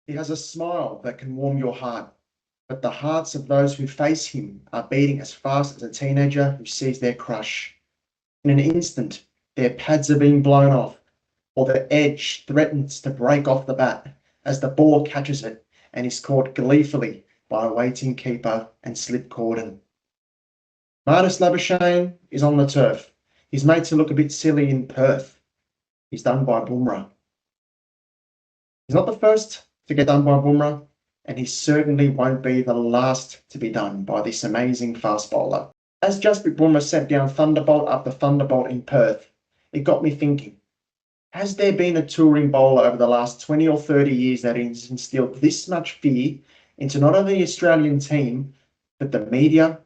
He has a smile that can warm your heart, but the hearts of those who face him are beating as fast as a teenager who sees their crush. In an instant, their pads are being blown off, or the edge threatens to break off the bat as the ball catches it and is caught gleefully by a waiting keeper and slip cordon. Marnus Labuschagne is on the turf. He's made to look a bit silly in Perth. He's done by Bumrah. He's not the first to get done by Bumrah, and he certainly won't be the last to be done by this amazing fast bowler. As Jasprit Bumrah sent down thunderbolt after thunderbolt in Perth, it got me thinking, has there been a touring bowler over the last 20 or 30 years that has instilled this much fear into not only the Australian team, but the media,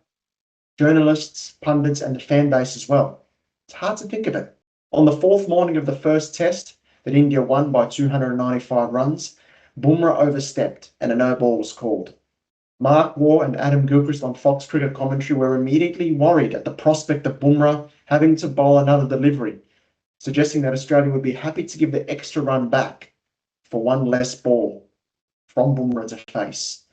journalists, pundits, and the fan base as well? It's hard to think of it. On the fourth morning of the first test that India won by 295 runs, Bumrah overstepped and a no ball was called. Mark Waugh and Adam Gilchrist on Fox Cricket commentary were immediately worried at the prospect of Bumrah having to bowl another delivery, suggesting that Australia would be happy to give the extra run back for one less ball from Bumrah to face.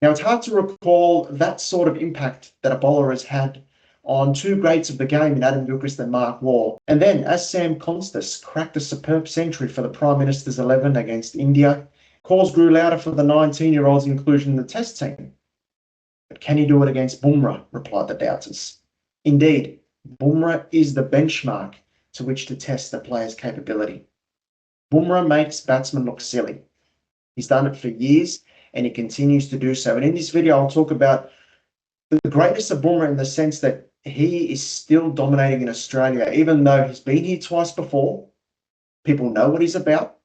Now, it's hard to recall that sort of impact that a bowler has had on two greats of the game in Adam Gilchrist and Mark Waugh. And then, as Sam Constas cracked a superb century for the Prime Minister's 11 against India, calls grew louder for the 19-year-old's inclusion in the Test team. But can he do it against Bumrah? Replied the doubters. Indeed, Bumrah is the benchmark to which to test the player's capability. Bumrah makes batsmen look silly. He's done it for years, and he continues to do so. And in this video, I'll talk about the greatness of Bumrah in the sense that he is still dominating in Australia, even though he's been here twice before. People know what he's about.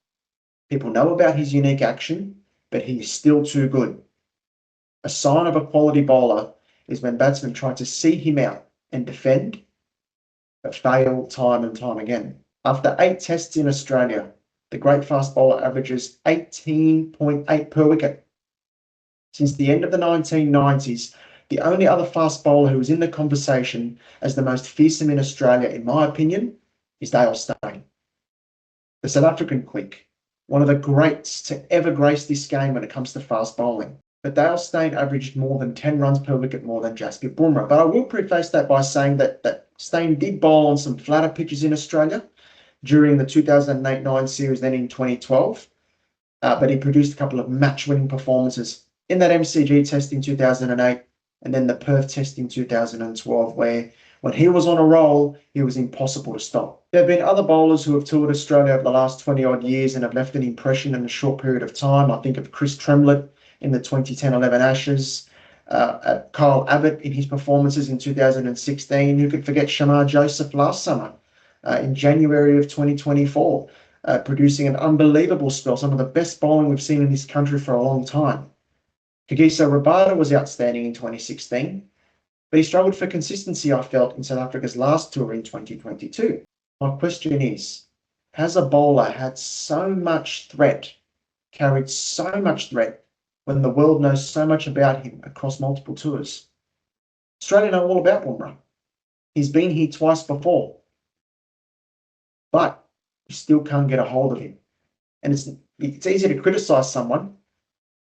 People know about his unique action, but he is still too good. A sign of a quality bowler is when batsmen try to see him out and defend, but fail time and time again. After 8 tests in Australia, the great fast bowler averages 18.8 per wicket. Since the end of the 1990s, the only other fast bowler who was in the conversation as the most fearsome in Australia, in my opinion, is Dale Steyn, the South African quick, one of the greats to ever grace this game when it comes to fast bowling. But Dale Steyn averaged more than 10 runs per wicket more than Jasprit Bumrah. But I will preface that by saying that Steyn did bowl on some flatter pitches in Australia during the 2008-9 series, then in 2012. But he produced a couple of match-winning performances in that MCG test in 2008 and then the Perth test in 2012, where when he was on a roll, he was impossible to stop. There have been other bowlers who have toured Australia over the last 20-odd years and have left an impression in a short period of time. I think of Chris Tremlett in the 2010-11 Ashes, Kyle Abbott in his performances in 2016. Who could forget Shamar Joseph last summer in January of 2024, producing an unbelievable spell, some of the best bowling we've seen in this country for a long time. Kagiso Rabada was outstanding in 2016, but he struggled for consistency, I felt, in South Africa's last tour in 2022. My question is, has a bowler had so much threat, carried so much threat, when the world knows so much about him across multiple tours? Australia know all about Bumrah. He's been here twice before, but you still can't get a hold of him. And it's easy to criticise someone,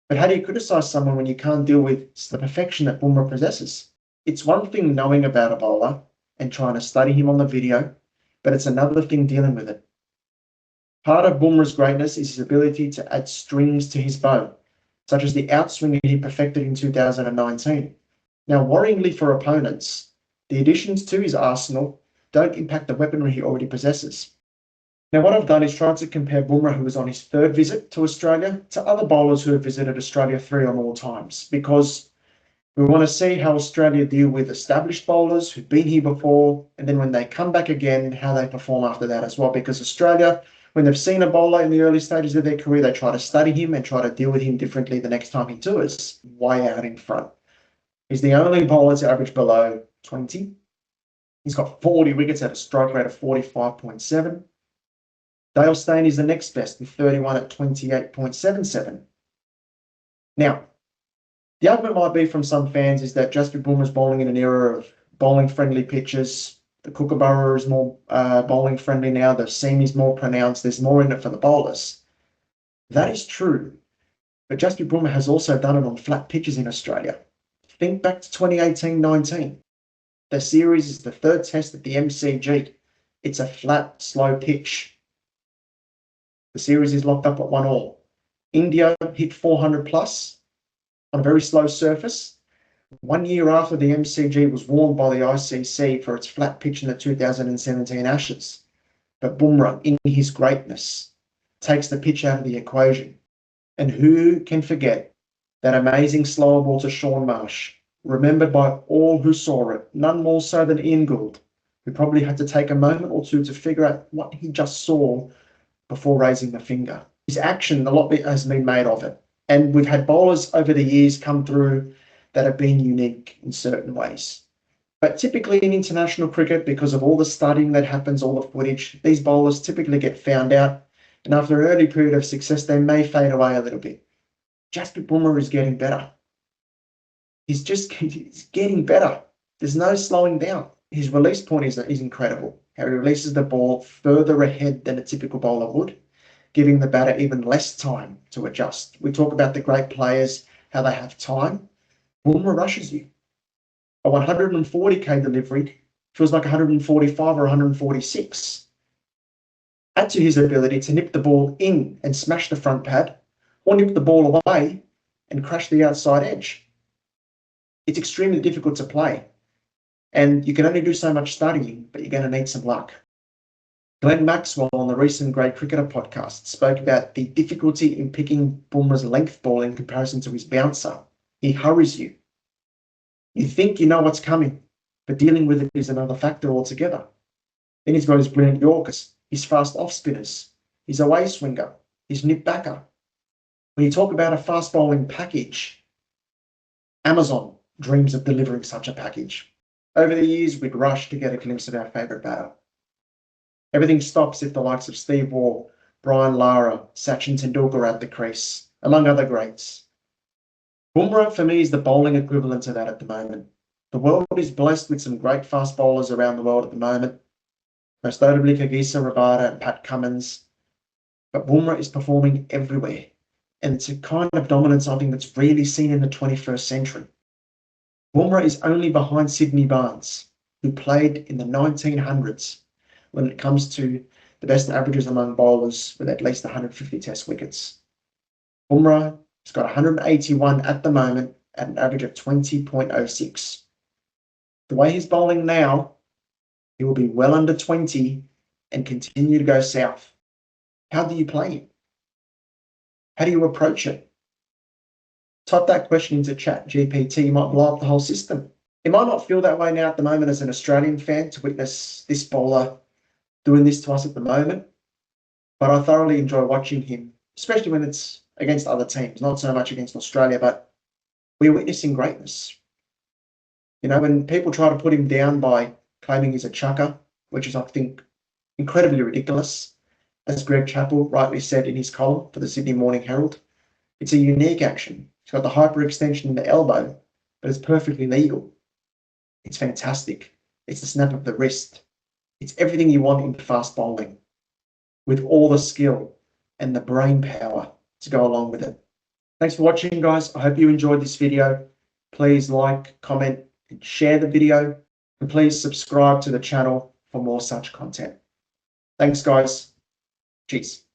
but how do you criticise someone when you can't deal with the perfection that Bumrah possesses? It's one thing knowing about a bowler and trying to study him on the video, but it's another thing dealing with it. Part of Bumrah's greatness is his ability to add strings to his bow, such as the outswing he perfected in 2019. Now, worryingly for opponents, the additions to his arsenal don't impact the weaponry he already possesses. Now, what I've done is tried to compare Bumrah, who was on his 3rd visit to Australia, to other bowlers who have visited Australia 3 or more times, because we want to see how Australia deal with established bowlers who've been here before, and then when they come back again, how they perform after that as well. Because Australia, when they've seen a bowler in the early stages of their career, they try to study him and try to deal with him differently the next time he tours, way out in front. He's the only bowler to average below 20. He's got 40 wickets at a strike rate of 45.7. Dale Steyn is the next best with 31 at 28.77. Now, the argument might be from some fans is that Jasprit Bumrah is bowling in an era of bowling-friendly pitches. The Kookaburra is more bowling-friendly now. The seam is more pronounced. There's more in it for the bowlers. That is true. But Jasprit Bumrah has also done it on flat pitches in Australia. Think back to 2018-19. The series is the third test at the MCG. It's a flat, slow pitch. The series is locked up at 1-1. India hit 400 plus on a very slow surface. 1 year after the MCG was warned by the ICC for its flat pitch in the 2017 Ashes. But Bumrah, in his greatness, takes the pitch out of the equation. And who can forget that amazing slower ball to Shaun Marsh, remembered by all who saw it, none more so than Ian Gould, who probably had to take a moment or two to figure out what he just saw before raising the finger. His action, a lot has been made of it. And we've had bowlers over the years come through that have been unique in certain ways. But typically in international cricket, because of all the studying that happens, all the footage, these bowlers typically get found out. And after an early period of success, they may fade away a little bit. Jasprit Bumrah is getting better. He's getting better. There's no slowing down. His release point is incredible. How he releases the ball further ahead than a typical bowler would, giving the batter even less time to adjust. We talk about the great players, how they have time. Bumrah rushes you. A 140k delivery feels like 145 or 146. Add to his ability to nip the ball in and smash the front pad, or nip the ball away and crash the outside edge. It's extremely difficult to play, and you can only do so much studying, but you're going to need some luck. Glenn Maxwell on the recent Great Cricketer podcast spoke about the difficulty in picking Bumrah's length ball in comparison to his bouncer. He hurries you. You think you know what's coming, but dealing with it is another factor altogether. Then he's got his brilliant Yorkers, his fast off-spinners, his away swinger, his nip backer. When you talk about a fast bowling package, Amazon dreams of delivering such a package. Over the years, we'd rush to get a glimpse of our favourite batter. Everything stops if the likes of Steve Waugh, Brian Lara, Sachin Tendulkar are at the crease, among other greats. Bumrah, for me, is the bowling equivalent to that at the moment. The world is blessed with some great fast bowlers around the world at the moment, most notably Kagiso Rabada and Pat Cummins. But Bumrah is performing everywhere, and it's a kind of dominance I think that's rarely seen in the 21st century. Bumrah is only behind Sydney Barnes, who played in the 1900s when it comes to the best averages among bowlers with at least 150 test wickets. Bumrah has got 181 at the moment at an average of 20.06. The way he's bowling now, he will be well under 20 and continue to go south. How do you play him? How do you approach it? Type that question into Chat GPT, you might blow up the whole system. It might not feel that way now at the moment as an Australian fan to witness this bowler doing this to us at the moment, but I thoroughly enjoy watching him, especially when it's against other teams, not so much against Australia, but we're witnessing greatness. You know, when people try to put him down by claiming he's a chucker, which is, I think, incredibly ridiculous, as Greg Chappell rightly said in his column for the Sydney Morning Herald, it's a unique action. It's got the hyperextension in the elbow, but it's perfectly legal. It's fantastic. It's the snap of the wrist. It's everything you want in fast bowling, with all the skill and the brain power to go along with it. Thanks for watching, guys. I hope you enjoyed this video. Please like, comment, and share the video. And please subscribe to the channel for more such content. Thanks, guys. Cheers.